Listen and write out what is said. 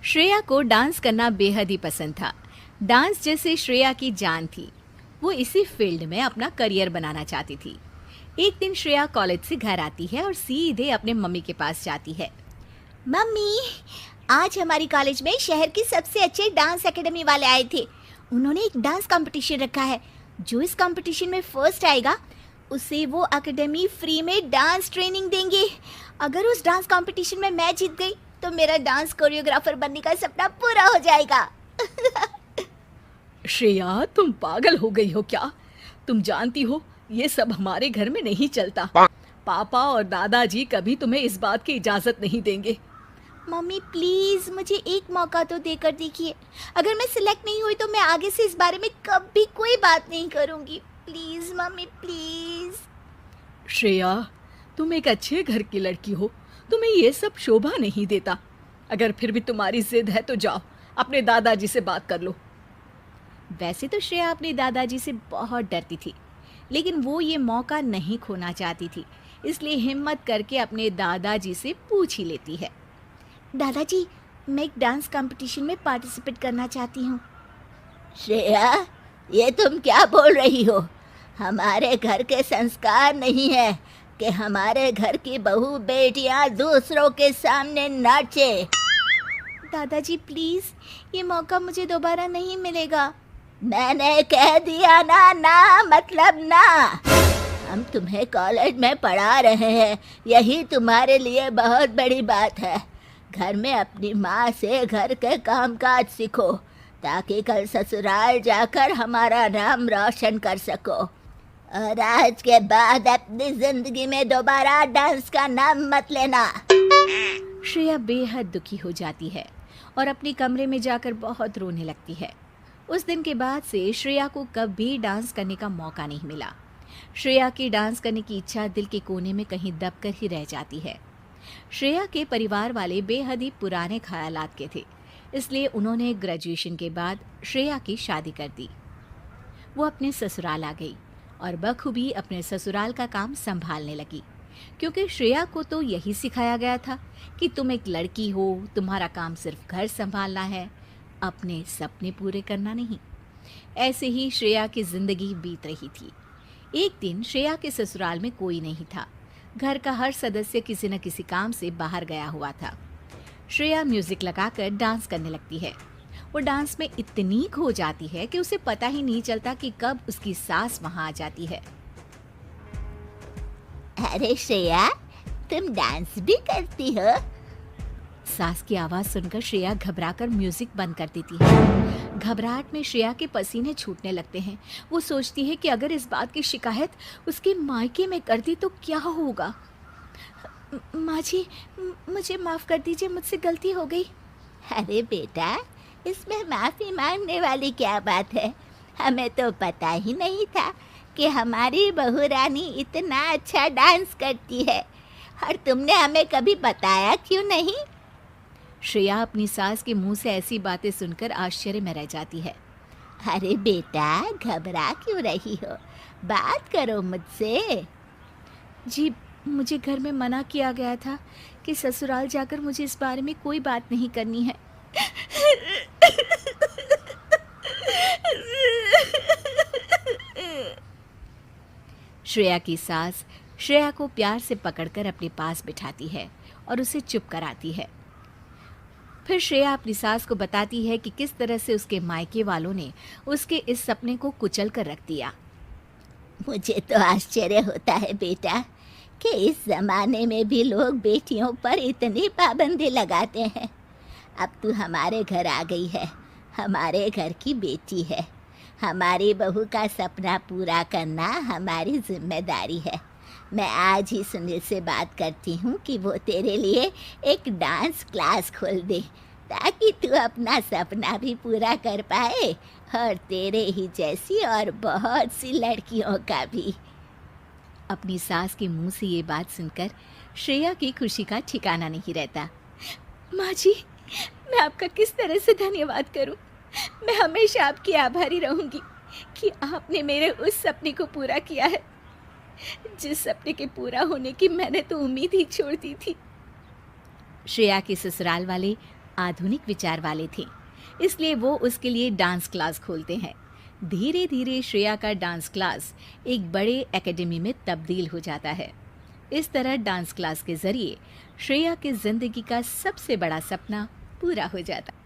श्रेया को डांस करना बेहद ही पसंद था। डांस जैसे श्रेया की जान थी। वो इसी फील्ड में अपना करियर बनाना चाहती थी। एक दिन श्रेया कॉलेज से घर आती है और सीधे अपने मम्मी के पास जाती है। मम्मी, आज हमारी कॉलेज में शहर के सबसे अच्छे डांस एकेडमी वाले आए थे। उन्होंने एक डांस कंपटीशन रखा है। जो इस कंपटीशन में फर्स्ट आएगा उसे वो एकेडमी फ्री में डांस ट्रेनिंग देंगे। अगर उस डांस कंपटीशन में मैं जीत गई तो मेरा डांस कोरियोग्राफर बनने का सपना पूरा हो जाएगा। श्रेया, तुम पागल हो गई हो क्या? तुम जानती हो ये सब हमारे घर में नहीं चलता। पापा और दादाजी कभी तुम्हें इस बात की इजाजत नहीं देंगे। मम्मी प्लीज मुझे एक मौका तो देकर देखिए। अगर मैं सिलेक्ट नहीं हुई तो मैं आगे से इस बारे में कभी कोई बात नहीं करूंगी। Please mummy please. श्रेया, तुम एक अच्छे घर की लड़की हो, तुम्हें ये सब शोभा नहीं देता। अगर फिर भी तुम्हारी जिद है तो जाओ अपने दादाजी से बात कर लो। वैसे तो श्रेया अपने दादाजी से बहुत डरती थी, लेकिन वो ये मौका नहीं खोना चाहती थी, इसलिए हिम्मत करके अपने दादाजी से पूछ ही लेती है। दादाजी, मैं एक डांस कंपटीशन में पार्टिसिपेट करना चाहती हूँ। श्रेया, ये तुम क्या बोल रही हो? हमारे घर के संस्कार नहीं है कि हमारे घर की बहू बेटियां दूसरों के सामने नाचे। दादाजी प्लीज, ये मौका मुझे दोबारा नहीं मिलेगा। मैंने कह दिया ना, ना मतलब ना। हम तुम्हें कॉलेज में पढ़ा रहे हैं, यही तुम्हारे लिए बहुत बड़ी बात है। घर में अपनी माँ से घर के कामकाज सीखो ताकि कल ससुराल जाकर हमारा नाम रोशन कर सको। और आज के बाद अपनी जिंदगी में दोबारा डांस का नाम मत लेना। श्रेया बेहद दुखी हो जाती है और अपने कमरे में जाकर बहुत रोने लगती है। उस दिन के बाद से श्रेया को कभी डांस करने का मौका नहीं मिला। श्रेया की डांस करने की इच्छा दिल के कोने में कहीं दबकर ही रह जाती है। श्रेया के परिवार वाले बेहद ही पुराने ख्यालात के थे, इसलिए उन्होंने ग्रेजुएशन के बाद श्रेया की शादी कर दी। वो अपने ससुराल आ गई और बखूबी अपने ससुराल का काम संभालने लगी, क्योंकि श्रेया को तो यही सिखाया गया था कि तुम एक लड़की हो, तुम्हारा काम सिर्फ घर संभालना है, अपने सपने पूरे करना नहीं। ऐसे ही श्रेया की जिंदगी बीत रही थी। एक दिन श्रेया के ससुराल में कोई नहीं था। घर का हर सदस्य किसी न किसी काम से बाहर गया हुआ था। श्रेया म्यूजिक लगाकर डांस करने लगती है। वो डांस में इतनी खो जाती है कि उसे पता ही नहीं चलता कि कब उसकी सास वहां आ जाती है। अरे श्रेया, तुम डांस भी करती हो? सास की आवाज सुनकर श्रेया घबराकर म्यूजिक बंद कर देती है। घबराहट में श्रेया के पसीने छूटने लगते हैं। वो सोचती है कि अगर इस बात की शिकायत उसके मायके में कर दी तो क्या होगा। माँ जी, मुझे माफ कर दीजिए, मुझसे गलती हो गई। अरे बेटा, इसमें माफी मांगने वाली क्या बात है? हमें तो पता ही नहीं था कि हमारी बहू रानी इतना अच्छा डांस करती है, और तुमने हमें कभी बताया क्यों नहीं? श्रेया अपनी सास के मुंह से ऐसी बातें सुनकर आश्चर्य में रह जाती है। अरे बेटा, घबरा क्यों रही हो? बात करो मुझसे। जी, मुझे घर में मना किया गया था कि ससुराल जाकर मुझे इस बारे में कोई बात नहीं करनी है। श्रेया की सास श्रेया को प्यार से पकड़कर अपने पास बिठाती है और उसे चुप कराती है। फिर श्रेया अपनी सास को बताती है कि किस तरह से उसके मायके वालों ने उसके इस सपने को कुचल कर रख दिया। मुझे तो आश्चर्य होता है बेटा कि इस जमाने में भी लोग बेटियों पर इतनी पाबंदी लगाते हैं। अब तू हमारे घर आ गई है, हमारे घर की बेटी है। हमारी बहू का सपना पूरा करना हमारी जिम्मेदारी है। मैं आज ही सुनील से बात करती हूँ कि वो तेरे लिए एक डांस क्लास खोल दे, ताकि तू अपना सपना भी पूरा कर पाए और तेरे ही जैसी और बहुत सी लड़कियों का भी। अपनी सास के मुंह से ये बात सुनकर श्रेया की खुशी का ठिकाना नहीं रहता। माँ जी, मैं आपका किस तरह से धन्यवाद करूं? मैं हमेशा आपकी आभारी रहूंगी कि आपने मेरे उस सपने को पूरा किया है, जिस सपने के पूरा होने की मैंने तो उम्मीद ही छोड़ दी थी। श्रेया के ससुराल वाले आधुनिक विचार वाले थे, इसलिए वो उसके लिए डांस क्लास खोलते हैं। धीरे धीरे श्रेया का डांस क्लास एक बड़े एकेडमी में तब्दील हो जाता है। इस तरह डांस क्लास के जरिए श्रेया की जिंदगी का सबसे बड़ा सपना पूरा हो जाता है।